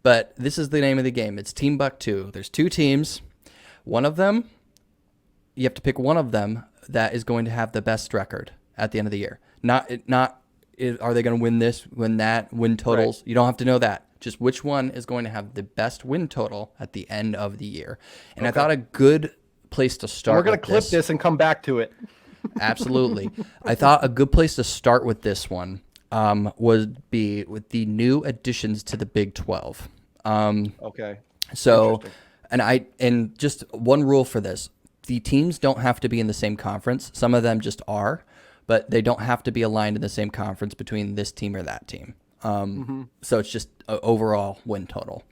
But this is the name of the game. It's Team Buck 2. There's two teams. One of them, you have to pick one of them that is going to have the best record at the end of the year. Not are they going to win this, win that, win totals? Right. You don't have to know that. Just which one is going to have the best win total at the end of the year. And I thought a good place to start. We're going to clip this and come back to it. Absolutely. I thought a good place to start with this one would be with the new additions to the Big 12. Okay. So, and just one rule for this: the teams don't have to be in the same conference. Some of them just are, but they don't have to be aligned in the same conference between this team or that team. So it's just an overall win total.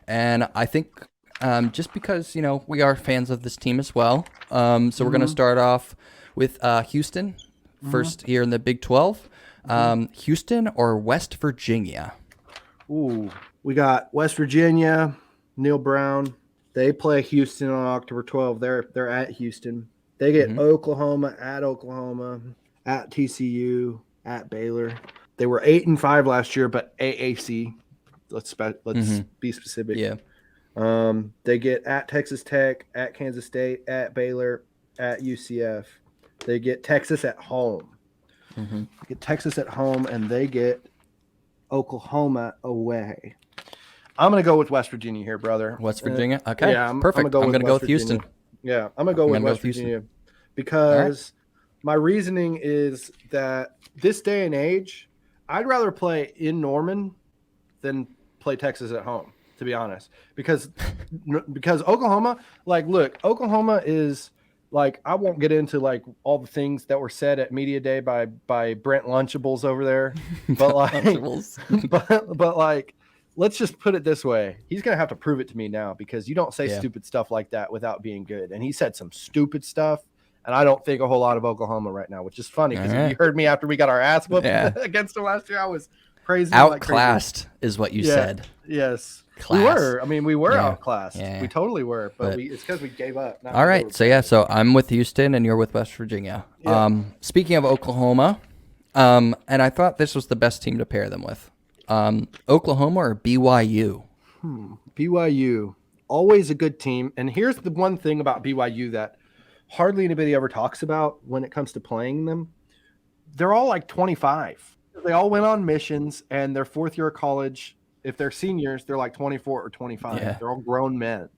And I think just because, we are fans of this team as well. So we're going to start off with Houston first here in the Big 12. Houston or West Virginia? Ooh, we got West Virginia, Neil Brown. They play Houston on October 12th. They're at Houston. They get Oklahoma, at TCU, at Baylor. They were 8-5 last year, but AAC. Let's be specific. Yeah. They get at Texas Tech, at Kansas State, at Baylor, at UCF. They get Texas at home. They get Texas at home, and they get Oklahoma away. I'm going to go with West Virginia here, brother. West Virginia? Okay. Yeah, perfect. I'm going to go with Houston. Yeah, I'm going to go with West Virginia because my reasoning is that this day and age, I'd rather play in Norman than play Texas at home, to be honest. Because Oklahoma, Oklahoma is – I won't get into all the things that were said at Media Day by Brent Lunchables over there, but let's just put it this way: he's gonna have to prove it to me now because you don't say stupid stuff like that without being good. And he said some stupid stuff, and I don't think a whole lot of Oklahoma right now, which is funny because if you heard me after we got our ass whooped against them last year, I was praising outclassed is what you said. Yes. Class. We were. I mean, we were outclassed. Yeah. We totally were, but it's because we gave up. All right. So I'm with Houston and you're with West Virginia. Yeah. Speaking of Oklahoma, and I thought this was the best team to pair them with. Oklahoma or BYU? BYU, always a good team. And here's the one thing about BYU that hardly anybody ever talks about when it comes to playing them. They're all 25. They all went on missions, and their fourth year of college. If they're seniors, they're 24 or 25. Yeah. They're all grown men.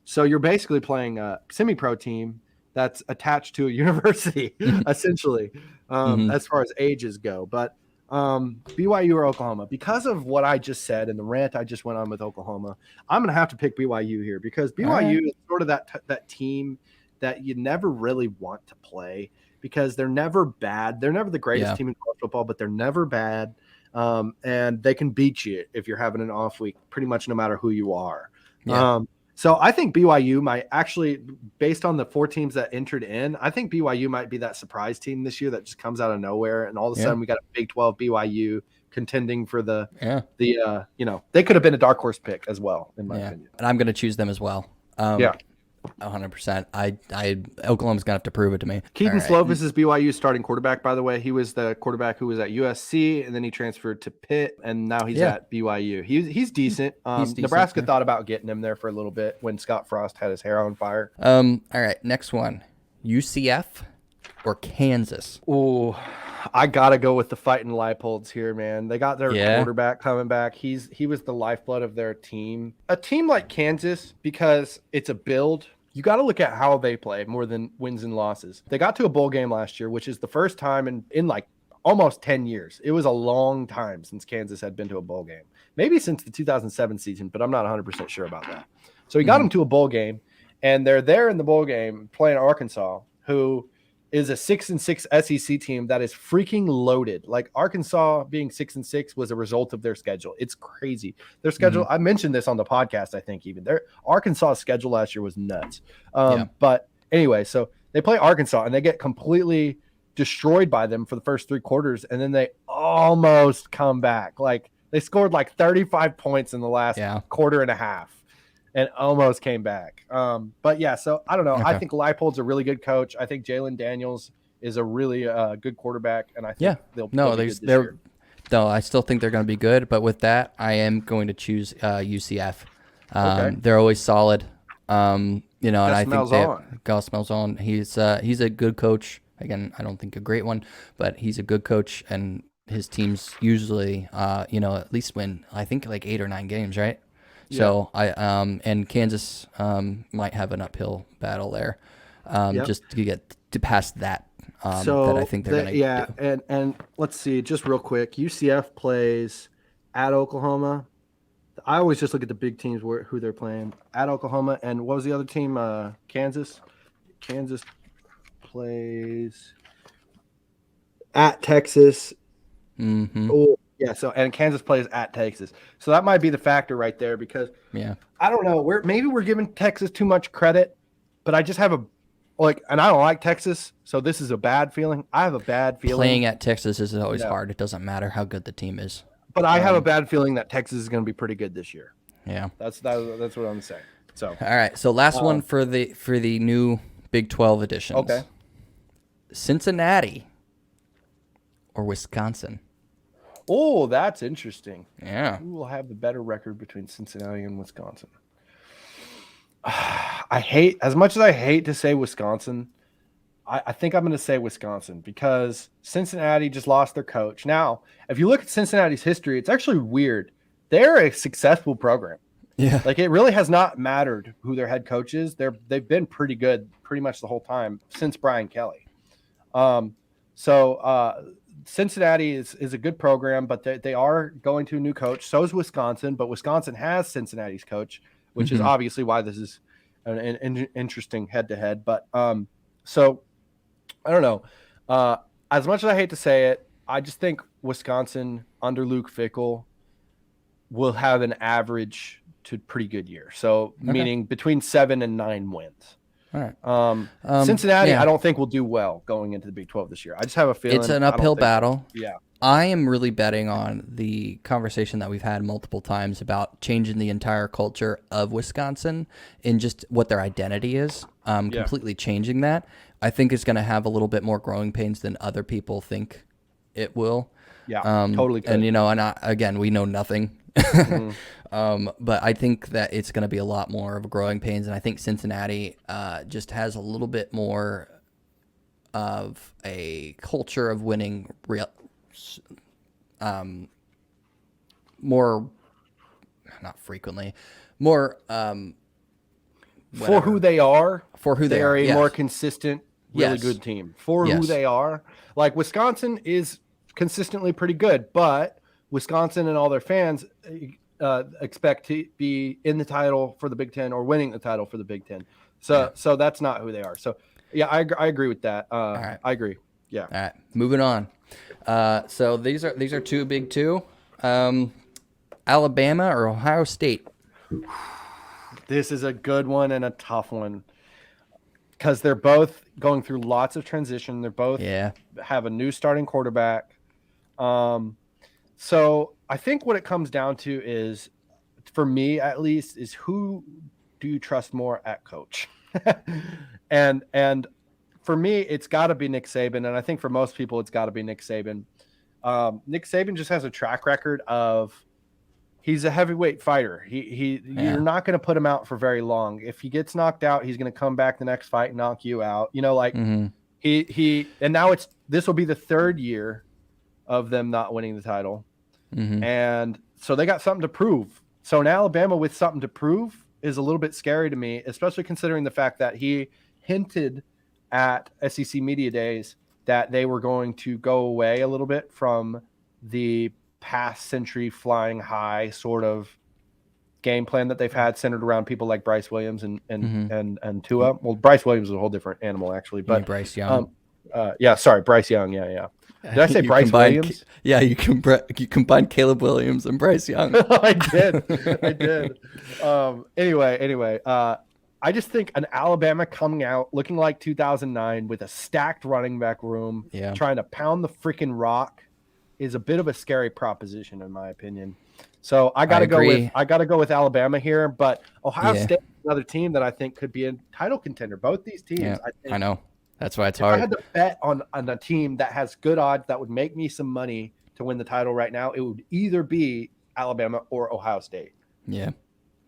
So you're basically playing a semi-pro team that's attached to a university, essentially, as far as ages go. But BYU or Oklahoma, because of what I just said and the rant I just went on with Oklahoma, I'm going to have to pick BYU here because BYU is sort of that team that you never really want to play because they're never bad. They're never the greatest team in college football, but they're never bad. And they can beat you if you're having an off week, pretty much no matter who you are. Yeah. So I think BYU might actually, based on the 4 teams that entered in, I think BYU might be that surprise team this year that just comes out of nowhere. And all of a sudden we got a Big 12 BYU contending for they could have been a dark horse pick as well, in my opinion. And I'm going to choose them as well. 100%. Oklahoma's gonna have to prove it to me. Keaton Slovis is BYU's starting quarterback, by the way. He was the quarterback who was at USC, and then he transferred to Pitt, and now he's at BYU. He's decent. Nebraska thought about getting him there for a little bit when Scott Frost had his hair on fire. All right, next one: UCF or Kansas? Oh, I gotta go with the Fighting Leipold's here, man. They got their quarterback coming back. He was the lifeblood of their team. A team like Kansas, because it's a build, you got to look at how they play more than wins and losses. They got to a bowl game last year, which is the first time in almost 10 years. It was a long time since Kansas had been to a bowl game. Maybe since the 2007 season, but I'm not 100% sure about that. So he got them to a bowl game, and they're there in the bowl game playing Arkansas, who is a 6-6 SEC team that is freaking loaded. Arkansas being 6-6 was a result of their schedule. It's crazy. Their schedule, I mentioned this on the podcast, I think even. Their Arkansas schedule last year was nuts. But anyway, so they play Arkansas and they get completely destroyed by them for the first 3 quarters, and then they almost come back. They scored 35 points in the last quarter and a half. And almost came back. But yeah, so I don't know. Okay. I think Leipold's a really good coach. I think Jalen Daniels is a really good quarterback, and I think they'll be good this year. No, I still think they're going to be good, but with that, I am going to choose UCF. Okay. They're always solid. And I think Smells on. Gus Malzahn. He's a good coach. Again, I don't think a great one, but he's a good coach, and his teams usually, at least win. I think like 8 or 9 games, right? Yeah. So and Kansas might have an uphill battle there, Yep. just to get to past that. So that I think they're going to do. and let's see, just real quick, UCF plays at Oklahoma. I always just look at the big teams who they're playing at Oklahoma, and what was the other team? Kansas. Kansas plays at Texas. Mm-hmm. Oh, yeah. So and Kansas plays at Texas. So that might be the factor right there because Yeah. I don't know. Maybe we're giving Texas too much credit, but I just have and I don't like Texas, so this is a bad feeling. I have a bad feeling. Playing at Texas is always Yeah. hard. It doesn't matter how good the team is. But I have a bad feeling that Texas is going to be pretty good this year. Yeah. That's what I'm saying. So All right. So last one for the new Big 12 editions. okay. Cincinnati or Wisconsin? Oh, that's interesting. Yeah. Who will have the better record between Cincinnati and Wisconsin? As much as I hate to say Wisconsin, I think I'm going to say Wisconsin because Cincinnati just lost their coach. Now, if you look at Cincinnati's history, it's actually weird. They're a successful program. Yeah. Like it really has not mattered who their head coach is. They've been pretty good pretty much the whole time since Brian Kelly. Cincinnati is a good program, but they are going to a new coach. So is Wisconsin, but Wisconsin has Cincinnati's coach, which is obviously why this is an interesting head-to-head. But so I don't know. As much as I hate to say it, I just think Wisconsin under Luke Fickell will have an average to pretty good year. So meaning between 7 and 9 wins. All right. Cincinnati, yeah. I don't think will do well going into the Big 12 this year. I just have a feeling It's an uphill battle. Yeah. I am really betting on the conversation that we've had multiple times about changing the entire culture of Wisconsin and just what their identity is, completely changing that. I think it's going to have a little bit more growing pains than other people think it will. Yeah, totally could. And again, we know nothing. But I think that it's going to be a lot more of growing pains, and I think Cincinnati just has a little bit more of a culture of winning more, not frequently, more for who they are. For who they are a yes. more consistent, really Yes. good team. For Yes. who they are. Like Wisconsin is consistently pretty good, but Wisconsin and all their fans expect to be in the title for the Big Ten or winning the title for the Big Ten. So that's not who they are. So yeah, I agree with that. All right. I agree. Yeah. All right, moving on. So these are two big two. Alabama or Ohio State? This is a good one and a tough one because they're both going through lots of transition. They're both have a new starting quarterback. So I think what it comes down to is, for me at least, is who do you trust more at coach? and for me, it's got to be Nick Saban, and I think for most people, it's got to be Nick Saban. Nick Saban just has a track record of he's a heavyweight fighter. You're not going to put him out for very long. If he gets knocked out, he's going to come back the next fight and knock you out. You know, like he and now this will be the third year of them not winning the title. And so they got something to prove. So in Alabama with something to prove is a little bit scary to me, especially considering the fact that he hinted at SEC Media Days that they were going to go away a little bit from the past century flying high sort of game plan that they've had centered around people like Bryce Williams and Tua. Well, Bryce Williams is a whole different animal actually, but Bryce Young. Bryce Young. Yeah. Did I say Bryce Williams? Yeah, you combine Caleb Williams and Bryce Young. I did. Anyway, I just think an Alabama coming out looking like 2009 with a stacked running back room, trying to pound the freaking rock is a bit of a scary proposition in my opinion. So I got to go with Alabama here, but Ohio State is another team that I think could be a title contender. Both these teams, I know. That's why it's hard. I had to bet on a team that has good odds that would make me some money to win the title right now, it would either be Alabama or Ohio State. Yeah,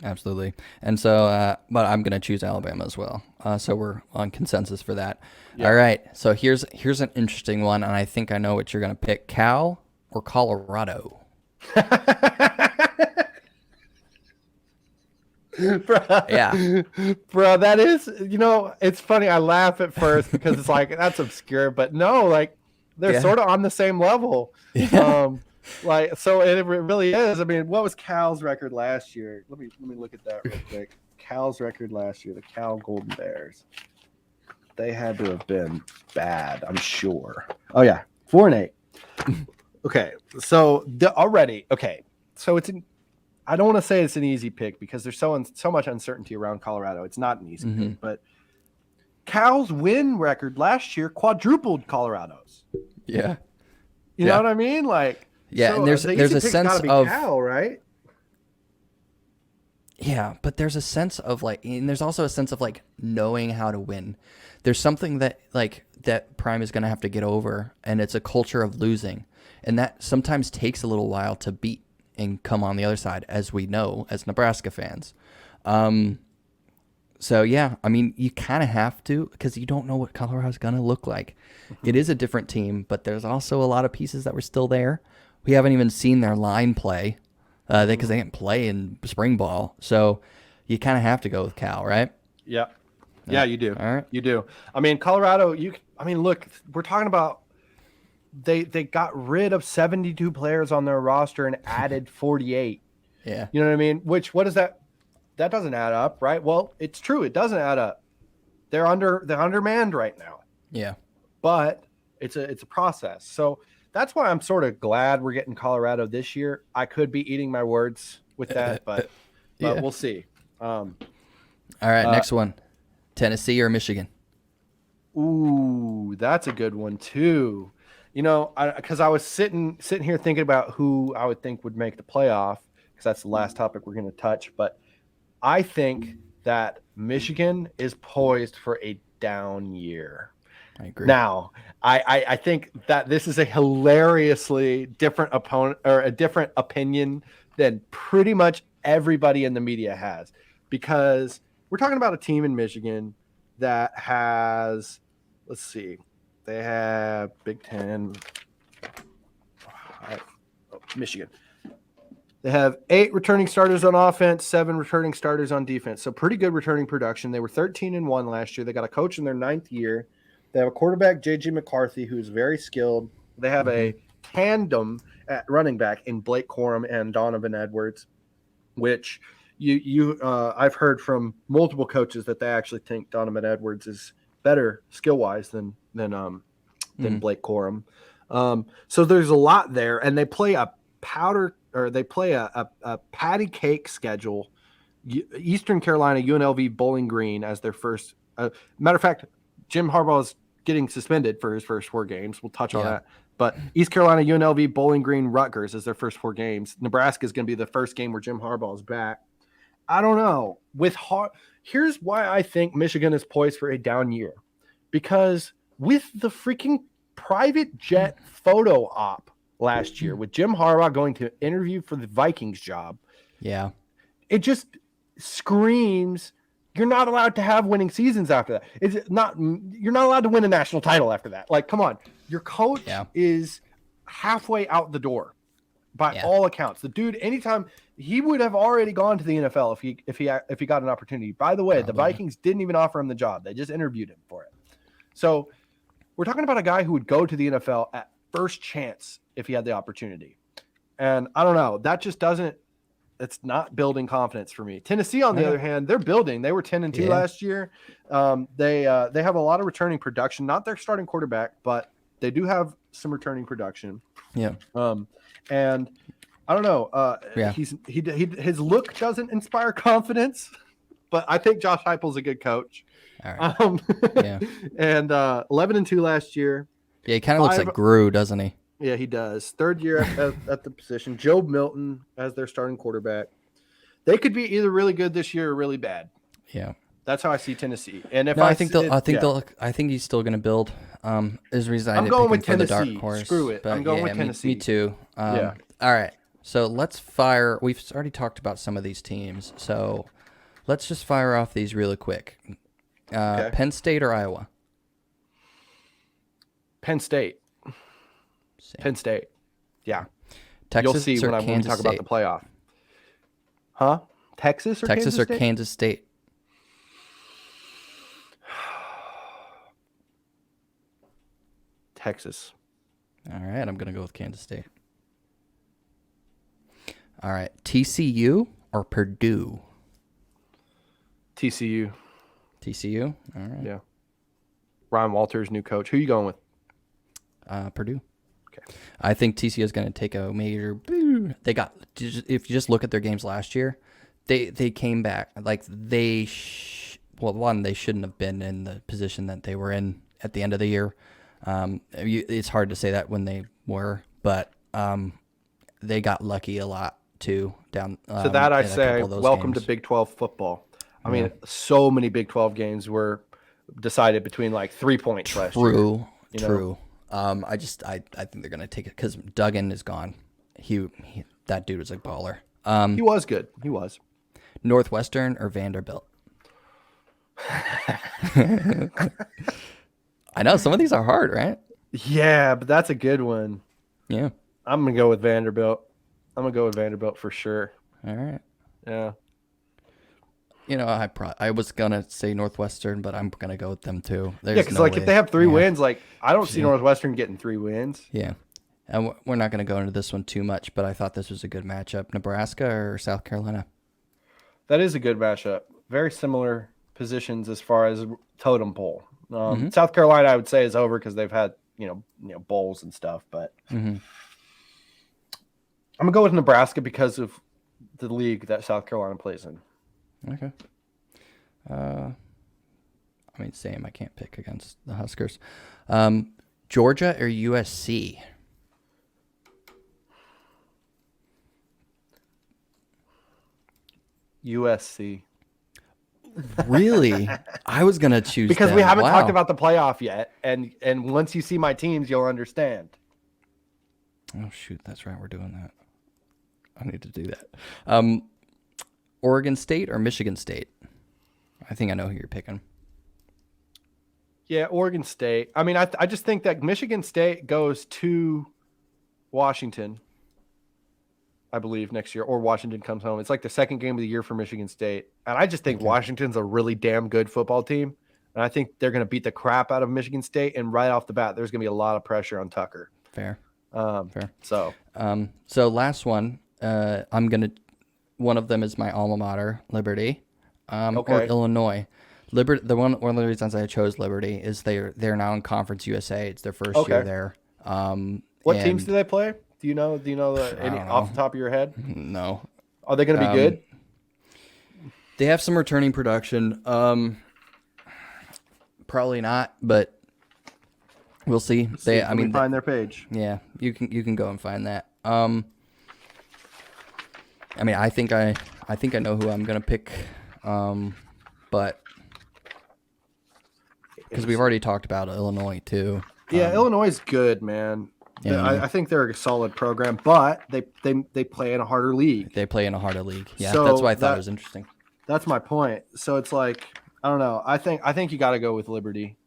absolutely. And so, but I'm going to choose Alabama as well. So we're on consensus for that. Yeah. All right. So here's an interesting one, and I think I know what you're going to pick: Cal or Colorado. Bruh. Yeah. Bro, that is, it's funny. I laugh at first because it's like, that's obscure, but no, like they're sort of on the same level. Yeah. So it really is. I mean, what was Cal's record last year? Let me look at that real quick. Cal's record last year, the Cal Golden Bears. They had to have been bad, I'm sure. Oh yeah, 4-8. Okay, so I don't want to say it's an easy pick because there's so much uncertainty around Colorado. It's not an easy pick, but Cal's win record last year quadrupled Colorado's. Yeah. You know what I mean? Like, yeah, and there's a sense of Cal, right? Yeah, but there's a sense of and there's also a sense of knowing how to win. There's something that that Prime is going to have to get over, and it's a culture of losing, and that sometimes takes a little while to beat and come on the other side, as we know as Nebraska fans. So yeah, I mean, you kind of have to, because you don't know what Colorado's going to look like. It is a different team, but there's also a lot of pieces that were still there. We haven't even seen their line play because they didn't play in spring ball. So you kind of have to go with Cal, right? Yeah. Yeah, you do. All right. You do. I mean, Colorado, look, we're talking about they got rid of 72 players on their roster and added 48. Yeah. You know what I mean? What is that? That doesn't add up, right? Well, it's true. It doesn't add up. They're undermanned right now. Yeah. But it's a process. So that's why I'm sort of glad we're getting Colorado this year. I could be eating my words with that, but Yeah. we'll see. All right, next one. Tennessee or Michigan? Ooh, that's a good one too. Because I was sitting here thinking about who I would think would make the playoff, because that's the last topic we're going to touch. But I think that Michigan is poised for a down year. I agree. Now, I think that this is a hilariously different opponent or a different opinion than pretty much everybody in the media has, because we're talking about a team in Michigan that has, let's see, they have Big Ten, Michigan. They have 8 returning starters on offense, 7 returning starters on defense. So pretty good returning production. They were 13-1 last year. They got a coach in their 9th year. They have a quarterback, J.J. McCarthy, who's very skilled. They have a tandem at running back in Blake Corum and Donovan Edwards, which I've heard from multiple coaches that they actually think Donovan Edwards is better skill-wise than Blake Corum. So there's a lot there, and they play a patty cake schedule. Eastern Carolina, UNLV, Bowling Green as their first. Matter of fact, Jim Harbaugh is getting suspended for his first 4 games. We'll touch on that. But East Carolina, UNLV, Bowling Green, Rutgers as their first 4 games. Nebraska is going to be the first game where Jim Harbaugh is back. I don't know. Here's why I think Michigan is poised for a down year. Because with the freaking private jet photo op last year, with Jim Harbaugh going to interview for the Vikings job, it just screams you're not allowed to have winning seasons after that. You're not allowed to win a national title after that. Like, come on. Your coach is halfway out the door by all accounts. The dude, anytime he would have already gone to the NFL if he got an opportunity. By the way, the Vikings didn't even offer him the job. They just interviewed him for it. So we're talking about a guy who would go to the NFL at first chance if he had the opportunity. And I don't know. That just doesn't. It's not building confidence for me. Tennessee, on the other hand, they're building. They were 10-2 last year. They have a lot of returning production. Not their starting quarterback, but they do have some returning production. Yeah. And I don't know. His look doesn't inspire confidence, but I think Josh Heupel's a good coach. All right. And 11-2 last year. Yeah, he kind of looks like Gru, doesn't he? Yeah, he does. 3rd year at the position. Joe Milton as their starting quarterback. They could be either really good this year or really bad. Yeah. That's how I see Tennessee. And if No, I think they'll. I think yeah. they'll. I think he's still going to build. Is reason I I'm didn't going pick him with for the Tennessee. dark horse. Screw it. But I'm going yeah, with me Tennessee. too. Yeah. All right. So let's fire. We've already talked about some of these teams. So let's just fire off these really quick. Okay. Penn State or Iowa? Penn State. Same. Penn State. Yeah. Texas You'll see or when we Kansas talk State? about the playoff. Huh? Texas or Texas Kansas or State? Kansas State? Texas. All right, I'm going to go with Kansas State. All right, TCU or Purdue? TCU. TCU. All right. Yeah. Ryan Walters, new coach. Who you going with? Purdue. Okay. I think TCU is going to take a major. They got. If you just look at their games last year, they came back like they. One, they shouldn't have been in the position that they were in at the end of the year. It's hard to say that when they were, but they got lucky a lot too down. To that I in a say, couple of those welcome games. to Big 12 football. I mean, so many Big 12 games were decided between like 3 points last year. True. you know? True. I think they're gonna take it because Duggan is gone. He that dude was a baller. He was good. He was. Northwestern or Vanderbilt? I know some of these are hard, right? Yeah, but that's a good one. Yeah. I'm going to go with Vanderbilt. I'm going to go with Vanderbilt for sure. All right. Yeah. You know, I was gonna say Northwestern, but I'm gonna go with them too. Yeah, because like if they have 3 wins, like I don't see Northwestern getting 3 wins. Yeah, and we're not gonna go into this one too much, but I thought this was a good matchup: Nebraska or South Carolina. That is a good matchup. Very similar positions as far as totem pole. South Carolina, I would say, is over because they've had you know bowls and stuff. But I'm gonna go with Nebraska because of the league that South Carolina plays in. Okay. I mean, same. I can't pick against the Huskers. Georgia or USC? USC. Really? I was gonna choose Because them. we haven't Wow. talked about the playoff yet, and once you see my teams, you'll understand. Oh shoot, that's right. We're doing that. I need to do that. Oregon State or Michigan State? I think I know who you're picking. Yeah, Oregon State. I mean, I just think that Michigan State goes to Washington, I believe, next year, or Washington comes home. It's like the second game of the year for Michigan State. And I just think Washington's a really damn good football team. And I think they're going to beat the crap out of Michigan State. And right off the bat, there's going to be a lot of pressure on Tucker. Fair. Fair. So, So last one, one of them is my alma mater, Liberty, or Illinois. One of the reasons I chose Liberty is they're now in Conference USA. It's their first year there. what teams do they play? Do you know any off the top of your head? No. Are they going to be good? They have some returning production. Probably not, but we'll see. Let me find their page. Yeah, you can go and find that. I mean, I think I know who I'm gonna pick, but because we've already talked about Illinois too. Yeah, Illinois is good, man. Yeah, I think they're a solid program, but they play in a harder league. They play in a harder league. Yeah, So that's why I thought it was interesting. That's my point. So it's like, I don't know. I think you got to go with Liberty,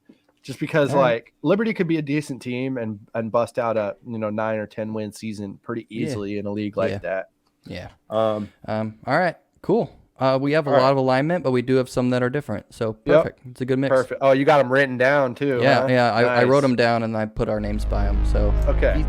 just because like Liberty could be a decent team and bust out a 9 or 10 win season pretty easily in a league like that. Yeah. Um. All right. Cool. We have a lot of alignment, but we do have some that are different. So perfect. It's a good mix. Perfect. Oh, you got them written down too. Yeah. huh? Yeah. I wrote Nice. them down and I put our names by them. So Okay.